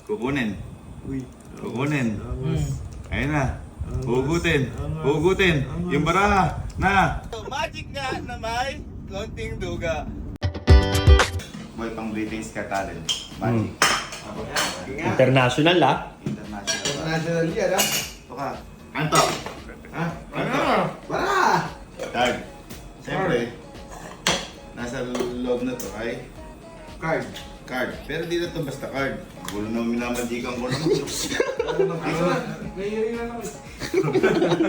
Kukunin. Uy. Kukunin. Angas. Ayun na. Hugutin. Angas. Hugutin. Angas. Yung baraha na. Magic nga na may konting duga. Boy, pang greetings ka talent. Magic. International ah. International. International yan ah. Ito ka. Anto. Ha? Anto. Bara! Card. Siyempre, nasa loob na to ay Card. card. Pero di na to basta card. Gulo na minamagikan ko naman. Ngayon na lang.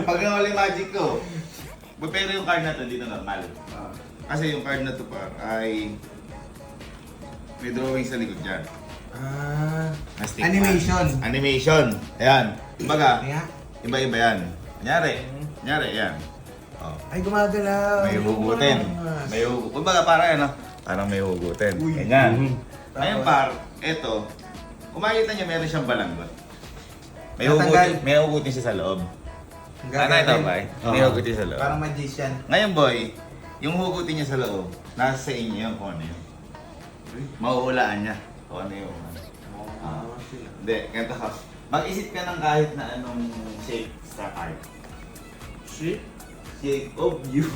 Pag nawala yung magic ko. Pero yung card na to, hindi na normal. Kasi yung card na to pa ay may drawing sa likod dyan. Na stick Animation. man. Animation. Ayan. Kumbaga, Kaya? iba-iba yan. Kunyari, yan. Oh. Ay, gumagalaw. May hugutin. May hugutin. Kumbaga parang ano, parang may hugutin. Uy. Ganyan. Ngayon par, eto, kung makikita nyo meron siyang balanggot. May hugutin siya sa loob. Ano ito ba? May hugutin sa loob. Parang magician. Ngayon boy, yung hugutin niya sa loob, nasa sa inyo yung kung ano yun. Mahuhulaan niya kung ano yung Hindi, ganito ka. Mag-isip ka ng kahit na anong shape sa card. Shit? Shape of you.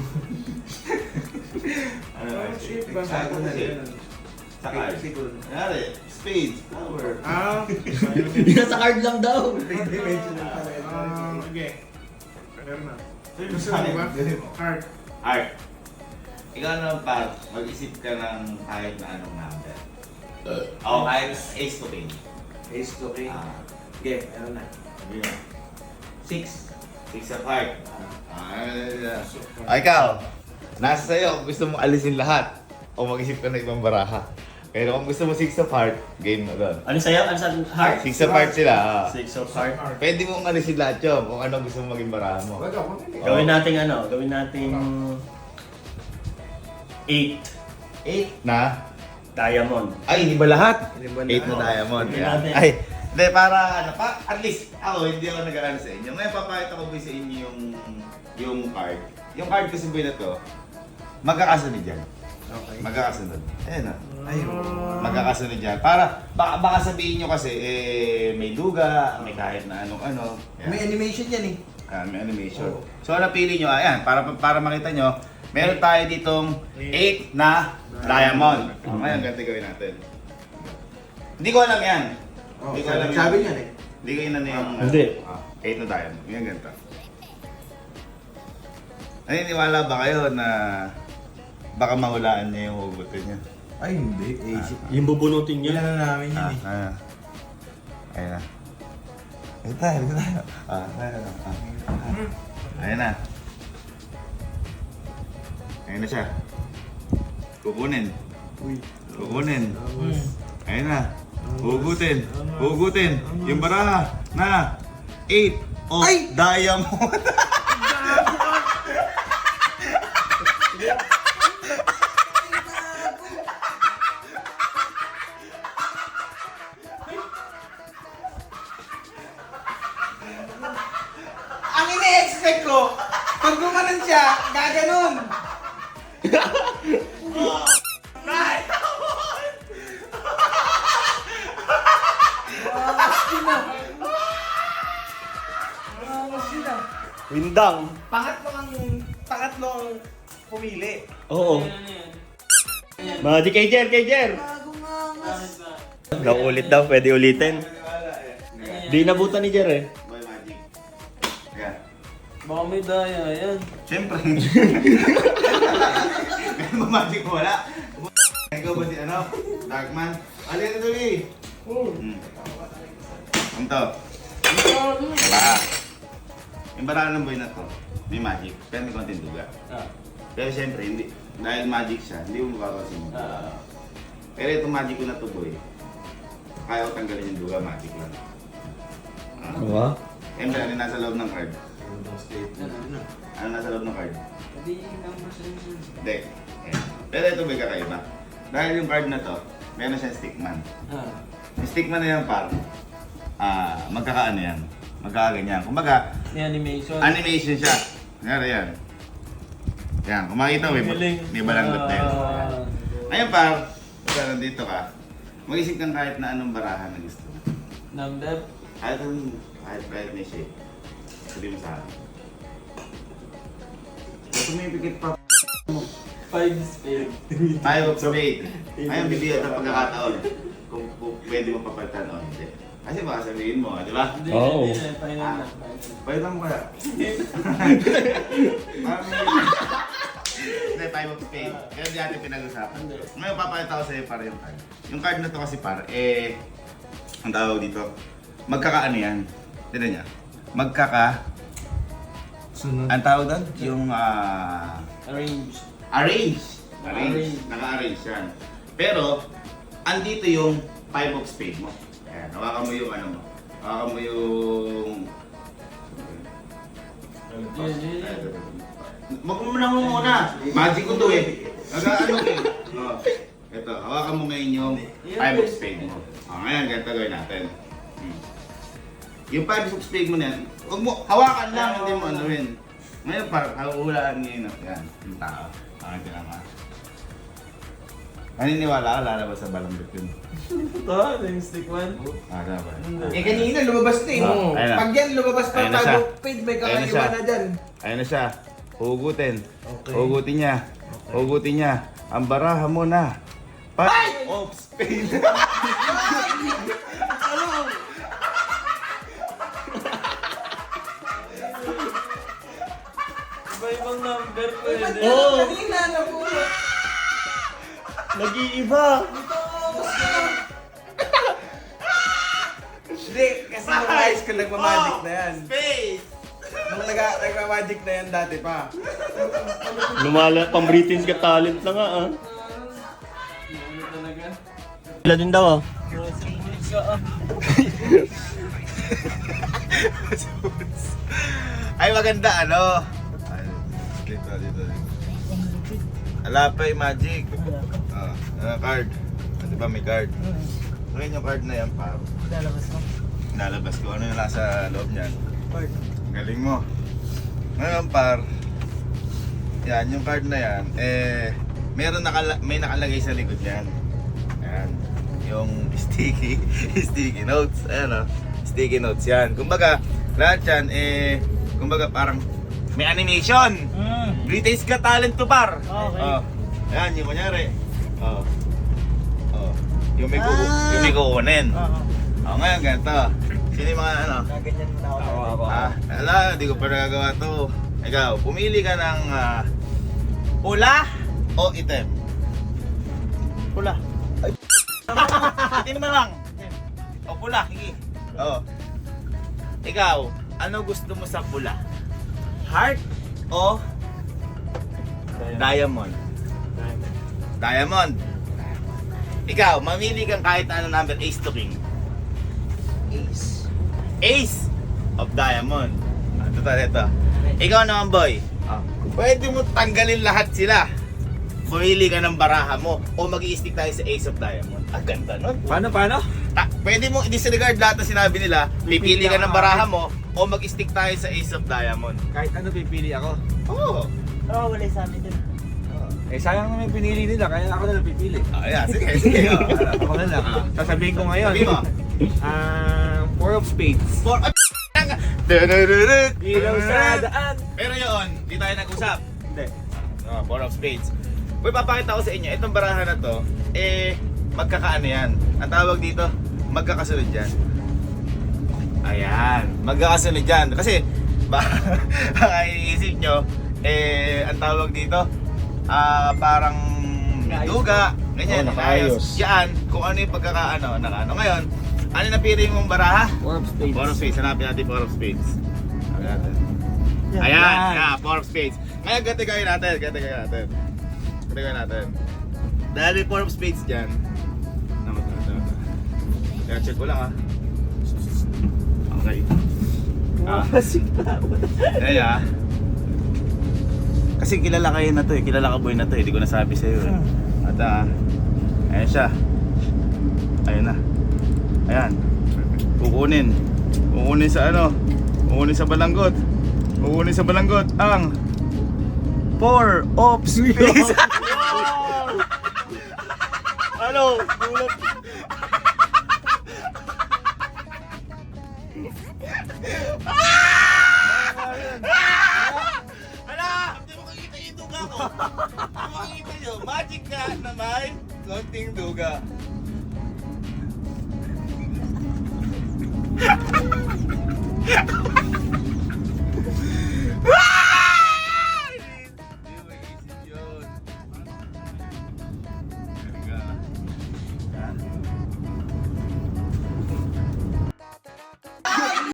Ano ba? Shape ba? Sago na shape. Sa card. Siguro. Kunyari, spade, flower. Nasa card lang daw. Three-dimensional pala ito. Okay. Clear na. Gusto Gusto mo ba? Card. Art. Ikaw naman pa, mag-isip ka ng kahit na anong number. O kahit ace to king. Ace to king. Ah, Okay, meron na. sabi mo. 6. Six of heart. Ikaw, nasa sa'yo kung gusto mong alisin lahat o mag-isip ka ng ibang baraha. Pero kung gusto mo six of heart, game na doon. Ano sa'yo? Ano sa heart? Six of heart sila. Six of heart. Pwede mong alisin lahat yun kung ano gusto mong maging baraha mo. Wag ako. Gawin natin ano? Gawin natin 8 Eight na. diamond. Ay, hindi ba lahat? Hindi ba Eight na lahat? diamond. Hindi Yan. natin. Ay, hindi, para ano pa, at least ako, hindi ako nag-aaral sa inyo. Ngayon, papakita ko ba sa inyo yung card. Yung card kasi ba na to, magkakasunod yan. Okay. Magkakasunod. Ayan na. Ayun. Magkakasunod yan. Para, baka sabihin nyo kasi, may duga, may kahit na anong-ano. Yan. May animation yan eh. May animation. Oo. So, napili nyo, ayan, para makita nyo, meron tayo ditong 8 na diamond. Ngayon, ganito gawin natin. Hindi ko alam yan. Oh, Hindi ko alam yan. sabi niyan eh. Hindi ko yun ano yung... Hindi. 8 na diamond. Yan, ganito. Naniniwala ba kayo na baka mahulaan niya yung hugutin niya? Ay, hindi. Ace. Yung bubunutin Ilan niya. na namin yun eh. Ayun na. Ito tayo, ito tayo. Ayun na. Ayun na siya. Kukunin. Uy. Kukunin. Angas. Ayun na. Hugutin. Hugutin. Yung baraha na 8 of Ay! diamond. Ang ine-expect ko, pag gumanon siya, gaganon. Windang. Pangatlo ang pumili. Oo. Magic Kajer. Naulit daw, pwede ulitin. Di nabutan ni Jer eh. Boy magic. Ayan. Baka may daya yan. Siyempre. Meron ba magic mo? Wala. Ikaw ba si ano? Darkman? Alin na tuloy. Ang to. Baraha. Yung baraha ng boy na to, may magic. Pero may konting duga. Pero siyempre, hindi. Dahil magic siya, hindi mo mapapasin mo. Pero itong magic ko na to boy, kaya ko tanggalin yung duga, magic lang. Ano? Siyempre, ano yung nasa loob ng card? Ano nasa loob ng card? Hindi number sa inyo. Hindi. Ayan. Pero ito may kakaiba. Dahil yung card na to, meron siyang stickman. Yung stickman na yan par, magkakaano yan. Magkakaganyan. Kumbaga, May animation. animation siya. Ngayon yan. Yan, kung makikita mo, may balanggot na yun. Ngayon par, kung nandito ka, mag-isip kang kahit na anong barahan na gusto mo. Number? Kahit na siya. Sabi mo sa akin. Tumipikit pa. 5 spade. Five of spade. Ngayon, bibigyan ng pagkakataon. Kung pwede mo papalitan o hindi. Kasi baka sabihin mo, di ba? Hindi, Oo. hindi na. Final na. Palitan mo kaya. Hindi, five of spade. Kaya di natin pinag-usapan. Ngayon, papalita ko sa'yo para yung card. Yung card na to kasi par, ang tawag dito, magkakaano yan. Tignan niya. Sunod. Ang tawag doon? Yung, Arrange. arrange. Arrange. Naka-arrange yan. Pero, andito yung five of spade mo. Ayan, hawakan mo yung ano mo. Hawakan mo yung... Magmumuna mo muna. Magic ko to eh. Nag-ano eh. Oh, ito, hawakan mo ngayon yung five of spade mo. Ngayon, ganito gawin natin. Yung five of spade mo na yan, huwag mo, hawakan lang, hindi mo anuhin. Ngayon, parang hulaan ngayon. Yan, yung tao. Tama. Naniniwala ka, lalabas sa balambit yun. Ito, yung stick one. Ba? Eh kanina lumabas na eh. Oh, ayun na. Pag yan lumabas pa Ayun na siya. tayo, paid may Ayun na kakaiba siya. na dyan. Ayun na siya. Hugutin. Okay. Hugutin niya. Hugutin niya. Ang baraha mo na. Five of spade. Iba-ibang number pwede. Oo. Kanina na po. Nag-iiba. Hindi, kasi nung high school nagmamagic na yan. Spade. Nung nagmamagic na yan dati pa. Pang Britain's Got Talent na nga ah. Ano talaga? Sila din daw ah. Ay, maganda ano. Ay, dito. Ala pa yung magic. Card. Di ba may card? Ngayon yung card na yan, paro. Lalabas ko. Ano yung nasa loob niyan? Galing mo. Ngayon, par. Yan, yung card na yan, may nakalagay sa likod niyan. Ayan. Yung sticky notes. Ayan o. Sticky notes yan. Kumbaga, lahat yan, kumbaga parang may animation. Britain's Got Talent to par. Okay. Ayan, yung kunyari. Yung may kukunin. Ngayon, ganito. Sino yung mga ano? Gaganyan mo na ako. Ala, di ko pa nagagawa to. Ikaw, pumili ka ng pula o itim? Pula. Itim na lang. O pula, sige. Oo. Ikaw, ano gusto mo sa pula? Heart o diamond? Diamond. Ikaw, mamili kang kahit ano number, ace to king. Ace of diamond. Ito. Ikaw naman, boy. Pwede mo tanggalin lahat sila. Pumili ka ng baraha mo o mag-i-stick tayo sa ace of diamond. Ang ganda nun. Paano? Pwede mo i-disregard lahat ng sinabi nila. Pipili ka ng baraha mo o mag-stick tayo sa ace of diamond. Kahit ano pipili ako. Oo. Oo, wala sa amin dun. Eh sayang naman yung pinili nila, kaya ako na lang pipili. Yeah, sige. Ako na lang. Sasabihin ko ngayon. Sabi mo. Four of spades. For Ilaw sa daan. Pero yun, di tayo nag-usap. Hindi. Four of spades. Uy, papakita ko sa inyo, itong baraha na to, magkakaano yan. Ang tawag dito, magkakasunod yan. Ayan, magkakasunod yan. Kasi, baka iisip nyo, ang tawag dito, parang duga, ganyan, nakaayos. Yan, kung ano yung pagkakaano, nakano. Ngayon, ano napili mong baraha? Four of spades. Four of spades, hanapin natin four of spades. Ayan, four of spades. Ngayon, ganito gawin natin. Dahil may four of spades dyan. Kaya check ko lang ha. Okay. Kaya, kasi kilala kayo na to kilala ka boy na to hindi ko nasabi sa'yo At ayan siya. Ayun na. Ayan. Kukunin sa ano? Kukunin sa balanggot. Ang four of spades. Ano? Gulat. Ala! Hindi mo kakita yung duga ko. Hindi mo kakita yun. Magic nga na may konting duga.